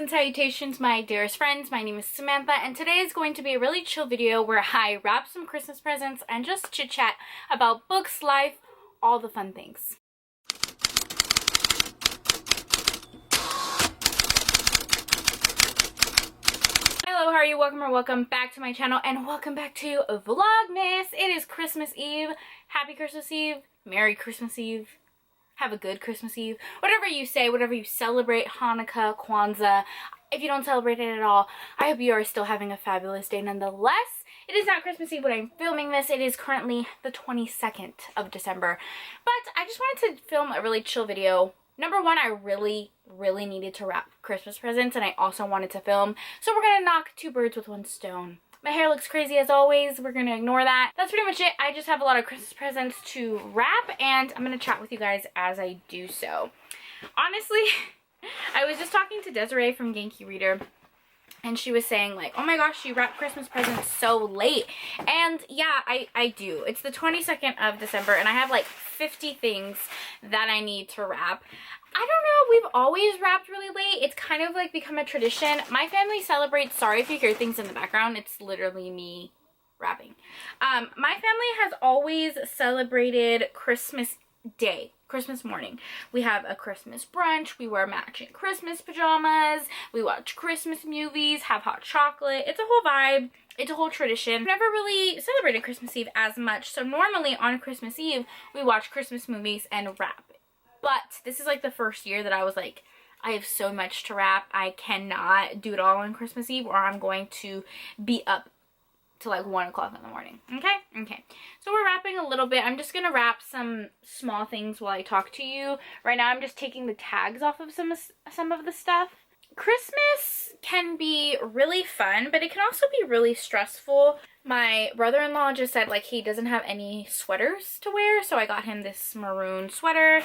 and salutations, my dearest friends. My name is Samantha, and today is going to be a really chill video where I wrap some Christmas presents and just chit chat about books, life, all the fun things. Hello, how are you? Welcome or welcome back to my channel, and welcome back to Vlogmas. It is Christmas Eve. Happy Christmas Eve. Merry Christmas Eve. Have a good Christmas Eve. Whatever you say, whatever you celebrate, Hanukkah, Kwanzaa. If you don't celebrate it at all, I hope you are still having a fabulous day nonetheless. It is not Christmas Eve when I'm filming this. It is currently the 22nd of December. But I just wanted to film a really chill video. Number one, I really needed to wrap Christmas presents, and I also wanted to film. So we're gonna knock two birds with one stone. My hair looks crazy as always. We're gonna ignore that. That's pretty much it. I just have a lot of Christmas presents to wrap, and I'm gonna chat with you guys as I do so. Honestly, I was just talking to Desiree from Genki Reader, and she was saying like, oh my gosh, you wrap Christmas presents so late. And yeah, I do. It's the 22nd of December, and I have like 50 things that I need to wrap. I don't know, we've always wrapped really late. It's kind of like become a tradition. My family celebrates, sorry if you hear things in the background, it's literally me wrapping. My family has always celebrated Christmas Day, Christmas morning. We have a Christmas brunch, we wear matching Christmas pajamas, we watch Christmas movies, have hot chocolate. It's a whole vibe. It's a whole tradition. I've never really celebrated Christmas Eve as much, so normally on Christmas Eve, we watch Christmas movies and wrap. But this is like the first year that I was like, I have so much to wrap. I cannot do it all on Christmas Eve, or I'm going to be up till like 1 o'clock in the morning. Okay. So we're wrapping a little bit. I'm just gonna wrap some small things while I talk to you. Right now I'm just taking the tags off of some of the stuff. Christmas can be really fun, but it can also be really stressful. My brother-in-law just said like he doesn't have any sweaters to wear, so I got him this maroon sweater.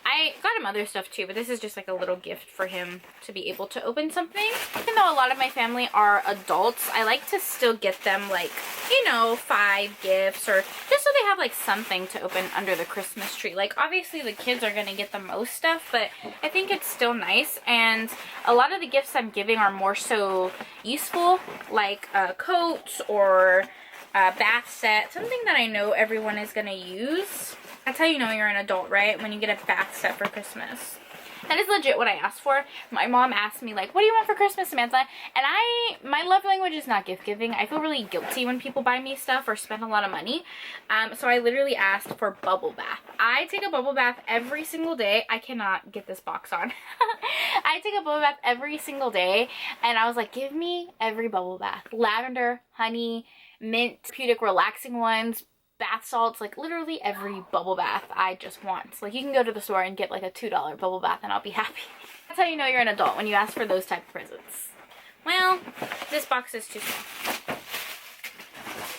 I got him other stuff too, but this is just like a little gift for him to be able to open something. Even though a lot of my family are adults, I like to still get them like, you know, 5 gifts, or just so they have like something to open under the Christmas tree. Like obviously the kids are gonna get the most stuff, but I think it's still nice. And a lot of the gifts I'm giving are more so useful, like coats or a bath set, something that I know everyone is gonna use. That's how you know you're an adult, right? When you get a bath set for Christmas. That is legit what I asked for. My mom asked me like, what do you want for Christmas, Samantha? And my love language is not gift giving. I feel really guilty when people buy me stuff or spend a lot of money. So I literally asked for bubble bath. I take a bubble bath every single day. I cannot get this box on. I take a bubble bath every single day, and I was like, give me every bubble bath. Lavender, honey, mint, therapeutic relaxing ones, bath salts, like literally every bubble bath I just want. Like you can go to the store and get like a $2 bubble bath and I'll be happy. That's how you know you're an adult, when you ask for those type of presents. Well, this box is too small.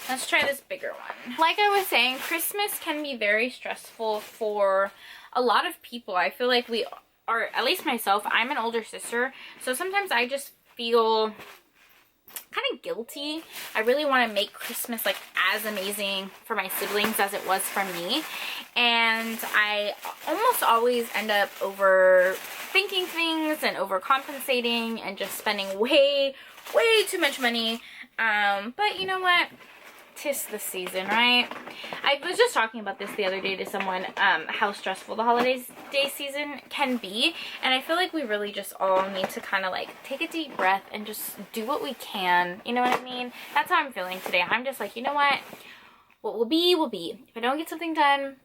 Let's try this bigger one. Like I was saying, Christmas can be very stressful for a lot of people. I feel like we are, at least myself, I'm an older sister, so sometimes I just feel kind of guilty. I really want to make Christmas like as amazing for my siblings as it was for me, and I almost always end up overthinking things and overcompensating and just spending way too much money. But you know what? 'Tis the season, right? I was just talking about this the other day to someone, how stressful the holiday season can be, and I feel like we really just all need to kind of like take a deep breath and just do what we can, you know what I mean? That's how I'm feeling today. I'm just like, you know what will be will be. If I don't get something done,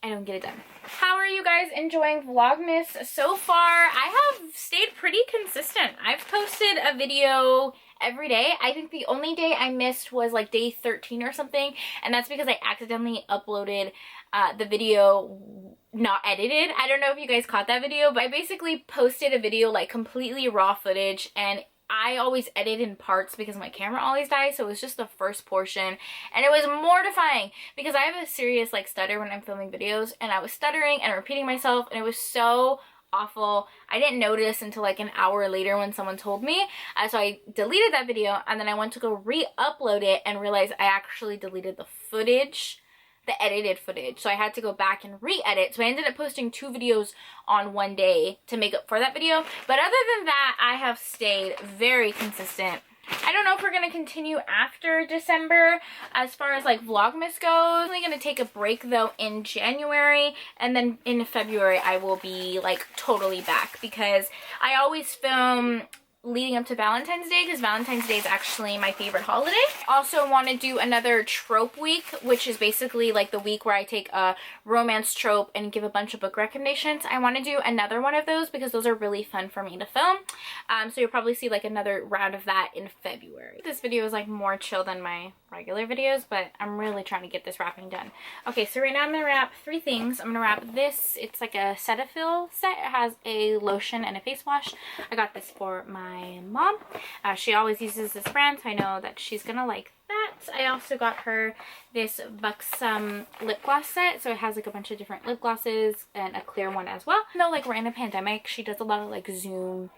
I don't get it done. How are you guys enjoying Vlogmas so far? I have stayed pretty consistent. I've posted a video every day. I think the only day I missed was like day 13 or something, and that's because I accidentally uploaded the video not edited. I don't know if you guys caught that video, but I basically posted a video like completely raw footage, and I always edit in parts because my camera always dies, so it was just the first portion, and it was mortifying because I have a serious like stutter when I'm filming videos, and I was stuttering and repeating myself, and it was so awful. I didn't notice until like an hour later when someone told me. So I deleted that video, and then I went to go re-upload it and realized I actually deleted the footage the edited footage, so I had to go back and re-edit. So I ended up posting 2 videos on one day to make up for that video. But other than that, I have stayed very consistent. I don't know if we're going to continue after December as far as like Vlogmas goes. I'm only going to take a break though in January, and then in February I will be like totally back, because I always film leading up to Valentine's Day, because Valentine's Day is actually my favorite holiday. Also want to do another trope week, which is basically like the week where I take a romance trope and give a bunch of book recommendations. I want to do another one of those because those are really fun for me to film. So you'll probably see like another round of that in February. This video is like more chill than my regular videos, but I'm really trying to get this wrapping done. Okay, so right now I'm going to wrap 3 things. I'm going to wrap this. It's like a Cetaphil set. It has a lotion and a face wash. I got this for my mom. She always uses this brand, so I know that she's going to like that. I also got her this Buxom lip gloss set. So it has like a bunch of different lip glosses and a clear one as well. You know, like we're in a pandemic, she does a lot of like Zoom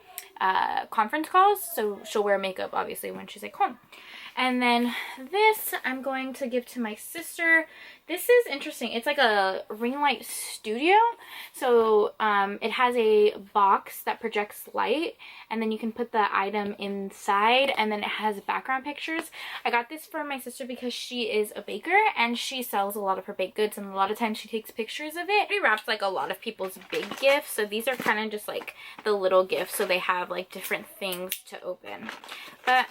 conference calls, so she'll wear makeup obviously when she's like home. And then this I'm going to give to my sister. This is interesting. It's like a ring light studio. So it has a box that projects light, and then you can put the item inside, and then it has background pictures. I got this for my sister because she is a baker and she sells a lot of her baked goods, and a lot of times she takes pictures of it. We wrapped like a lot of people's big gifts, so these are kind of just like the little gifts, so they have like different things to open. But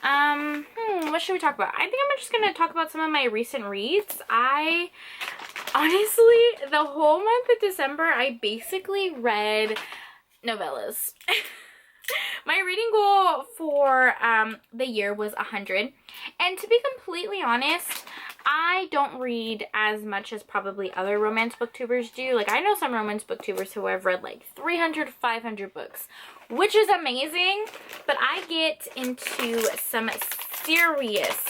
what should we talk about? I think I'm just gonna talk about some of my recent reads. I honestly, the whole month of December, I basically read novellas. My reading goal for the year was 100, and to be completely honest, I don't read as much as probably other romance booktubers do. Like, I know some romance booktubers who have read like 300, 500 books, which is amazing, but I get into some serious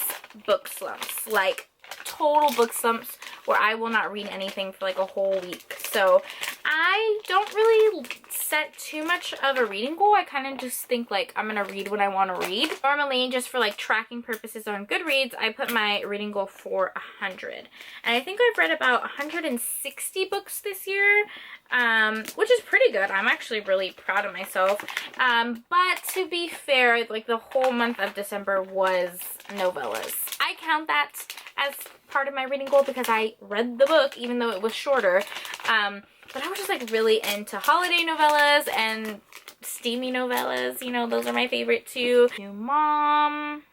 book slumps, like total book slumps where I will not read anything for like a whole week. So I don't really set too much of a reading goal. I kind of just think like I'm gonna read what I want to read. Normally, just for like tracking purposes on Goodreads, I put my reading goal for 100, and I think I've read about 160 books this year, which is pretty good. I'm actually really proud of myself. But to be fair, like the whole month of December was novellas. I count that as part of my reading goal because I read the book even though it was shorter. But I was just like really into holiday novellas and steamy novellas. You know, those are my favorite too. New mom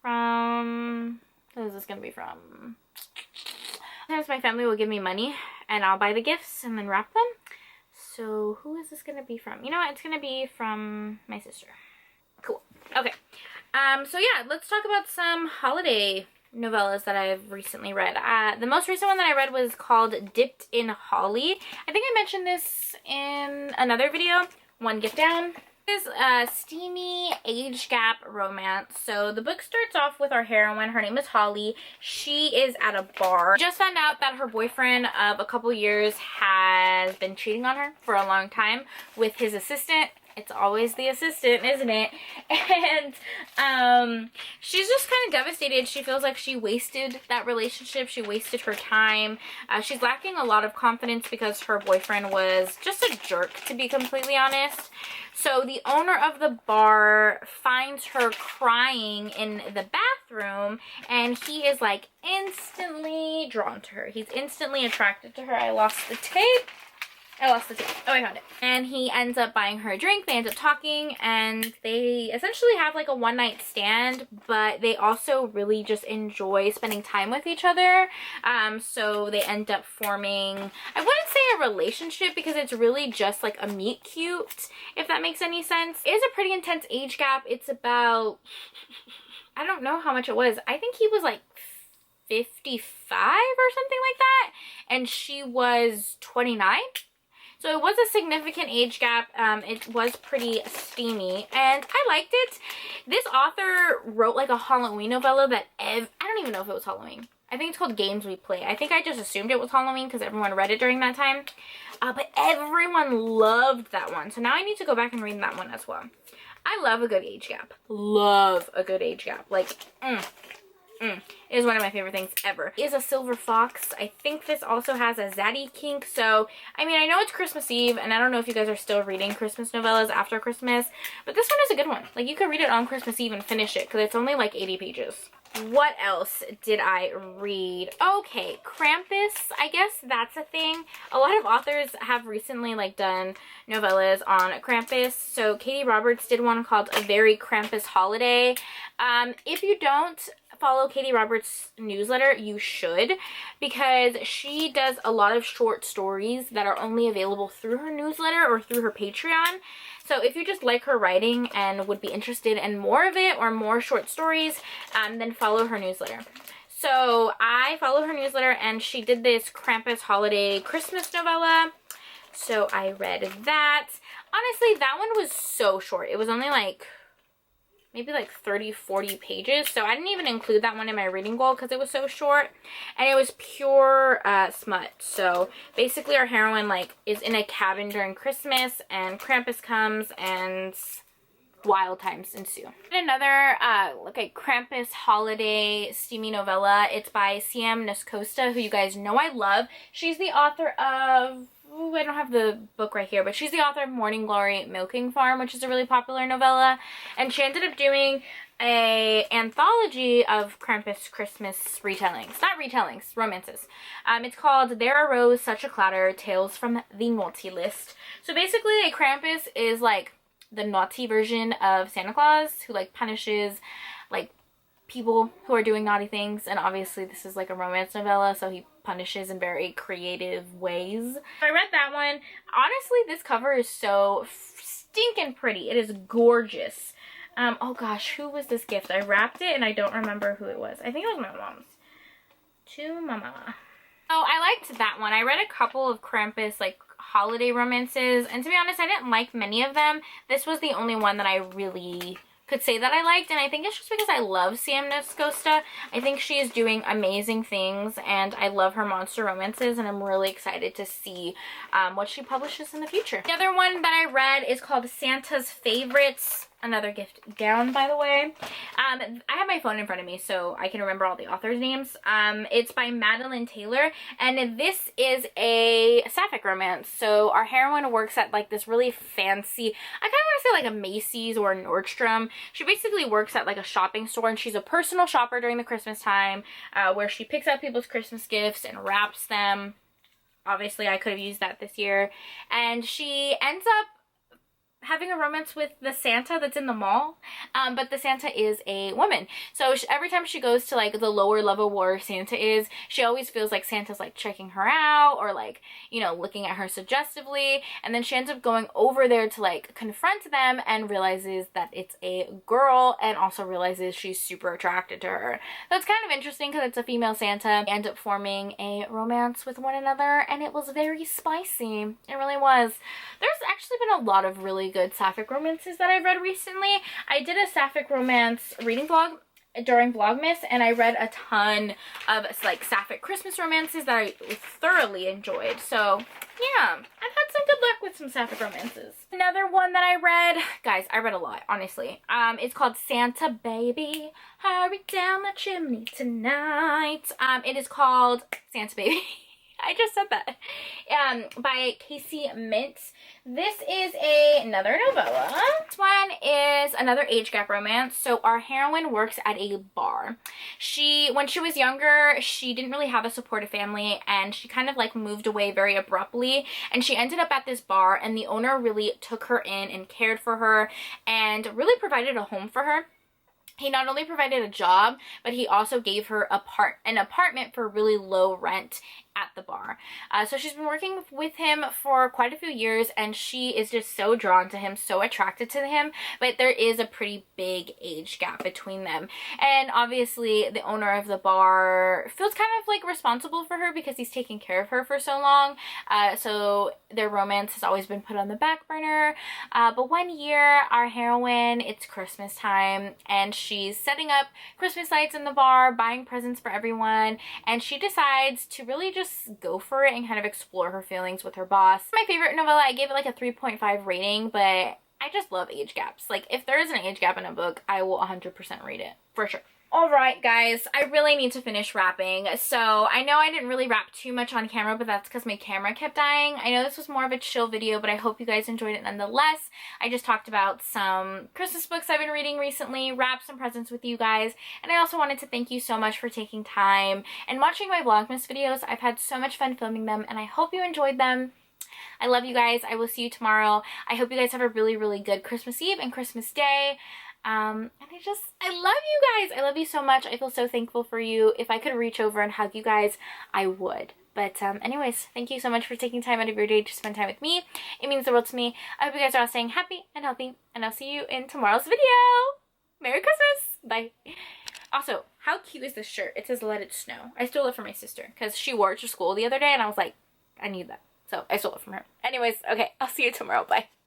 from... Who is this gonna be from? Sometimes my family will give me money and I'll buy the gifts and then wrap them. So who is this gonna be from? You know what? It's gonna be from my sister. Cool. Okay. So yeah, let's talk about some holiday novellas that I've recently read. The most recent one that I read was called Dipped in Holly. I think I mentioned this in another video, One Gift Down. This is a steamy age gap romance. So the book starts off with our heroine. Her name is Holly. She is at a bar. She just found out that her boyfriend of a couple years has been cheating on her for a long time with his assistant. It's always the assistant, isn't it? And she's just kind of devastated. She feels like she wasted that relationship. She wasted her time. She's lacking a lot of confidence because her boyfriend was just a jerk, to be completely honest. So the owner of the bar finds her crying in the bathroom, and he is like instantly drawn to her. He's instantly attracted to her. I lost the tape. Oh, I found it. And he ends up buying her a drink. They end up talking, and they essentially have like a one-night stand, but they also really just enjoy spending time with each other. So they end up forming, I wouldn't say a relationship because it's really just like a meet cute, if that makes any sense. It is a pretty intense age gap. It's about, I don't know how much it was. I think he was like 55 or something like that, and she was 29. So it was a significant age gap. It was pretty steamy, and I liked it. This author wrote like a Halloween novella that I don't even know if it was Halloween. I think it's called Games We Play. I think I just assumed it was Halloween because everyone read it during that time. But everyone loved that one. So now I need to go back and read that one as well. I love a good age gap. Love a good age gap. Like, It is one of my favorite things ever. It is a silver fox. I think this also has a zaddy kink. So, I mean, I know it's Christmas Eve, and I don't know if you guys are still reading Christmas novellas after Christmas, but this one is a good one. Like, you could read it on Christmas Eve and finish it, because it's only like 80 pages. What else did I read? Okay, Krampus. I guess that's a thing. A lot of authors have recently like done novellas on Krampus. So Katie Roberts did one called A Very Krampus Holiday. If you don't follow Katie Roberts' newsletter, you should, because she does a lot of short stories that are only available through her newsletter or through her Patreon. So if you just like her writing and would be interested in more of it or more short stories, then follow her newsletter. So I follow her newsletter, and she did this Krampus holiday Christmas novella. So I read that. Honestly, that one was so short. It was only like maybe like 30-40 pages, so I didn't even include that one in my reading goal because it was so short, and it was pure smut. So basically our heroine like is in a cabin during Christmas, and Krampus comes and wild times ensue. Another look at Krampus holiday steamy novella. It's by C.M. Nascosta, who you guys know I love. She's the author of, ooh, I don't have the book right here, but she's the author of Morning Glory Milking Farm, which is a really popular novella. And she ended up doing a anthology of Krampus Christmas retellings. Not retellings, romances. It's called There Arose Such a Clatter, Tales from the Naughty List. So basically, a Krampus is like the naughty version of Santa Claus, who like punishes like people who are doing naughty things, and obviously this is like a romance novella, so he punishes in very creative ways. I read that one. Honestly, this cover is so stinking pretty. It is gorgeous. Oh gosh, who was this gift? I wrapped it and I don't remember who it was. I think it was my mom's. To Mama. Oh, I liked that one. I read a couple of Krampus like holiday romances, and to be honest, I didn't like many of them. This was the only one that I really could say that I liked, and I think it's just because I love C.M. Nascosta. I think she is doing amazing things, and I love her monster romances, and I'm really excited to see what she publishes in the future. The other one that I read is called Santa's Favorites. Another gift gown, by the way. I have my phone in front of me so I can remember all the authors' names. It's by Madeline Taylor, and this is a sapphic romance. So our heroine works at like this really fancy, I kind of want to say like a Macy's or a Nordstrom. She basically works at like a shopping store, and she's a personal shopper during the Christmas time, where she picks out people's Christmas gifts and wraps them. Obviously, I could have used that this year. And she ends up having a romance with the Santa that's in the mall, but the Santa is a woman. So every time she goes to like the lower level where Santa is, she always feels like Santa's like checking her out, or like, you know, looking at her suggestively, and then she ends up going over there to like confront them and realizes that it's a girl, and also realizes she's super attracted to her. So it's kind of interesting because it's a female Santa. They end up forming a romance with one another, and it was very spicy. It really was. There's actually been a lot of really good sapphic romances that I've read recently. I did a sapphic romance reading vlog during Vlogmas, and I read a ton of like sapphic Christmas romances that I thoroughly enjoyed. So yeah, I've had some good luck with some sapphic romances. Another one that I read, guys, I read a lot, honestly. It's called Santa Baby, Hurry Down the Chimney Tonight. It is called Santa Baby. I just said that. By Casey Mintz. This is another novella. This one is another age gap romance. So our heroine works at a bar. When she was younger, she didn't really have a supportive family, and she kind of like moved away very abruptly, and she ended up at this bar, and the owner really took her in and cared for her and really provided a home for her. He not only provided a job, but he also gave her an apartment for really low rent at the bar. So she's been working with him for quite a few years, and she is just so drawn to him, so attracted to him, but there is a pretty big age gap between them. And obviously the owner of the bar feels kind of like responsible for her because he's taking care of her for so long. So their romance has always been put on the back burner. But one year, our heroine, it's Christmas time, and she's setting up Christmas lights in the bar, buying presents for everyone, and she decides to really just go for it and kind of explore her feelings with her boss. My favorite novella, I gave it like a 3.5 rating, but I just love age gaps. Like, if there is an age gap in a book, I will 100% read it, for sure. Alright guys, I really need to finish wrapping. So I know I didn't really wrap too much on camera, but that's because my camera kept dying. I know this was more of a chill video, but I hope you guys enjoyed it nonetheless. I just talked about some Christmas books I've been reading recently, wrapped some presents with you guys, and I also wanted to thank you so much for taking time and watching my Vlogmas videos. I've had so much fun filming them, and I hope you enjoyed them. I love you guys. I will see you tomorrow. I hope you guys have a really, really good Christmas Eve and Christmas Day. And I love you guys. I love you so much. I feel so thankful for you. If I could reach over and hug you guys, I would. But anyways, thank you so much for taking time out of your day to spend time with me. It means the world to me. I hope you guys are all staying happy and healthy, and I'll see you in tomorrow's video. Merry Christmas. Bye. Also, how cute is this shirt? It says "Let It Snow." I stole it from my sister because she wore it to school the other day, and I was like, I need that. So I stole it from her. Anyways, okay, I'll see you tomorrow. Bye.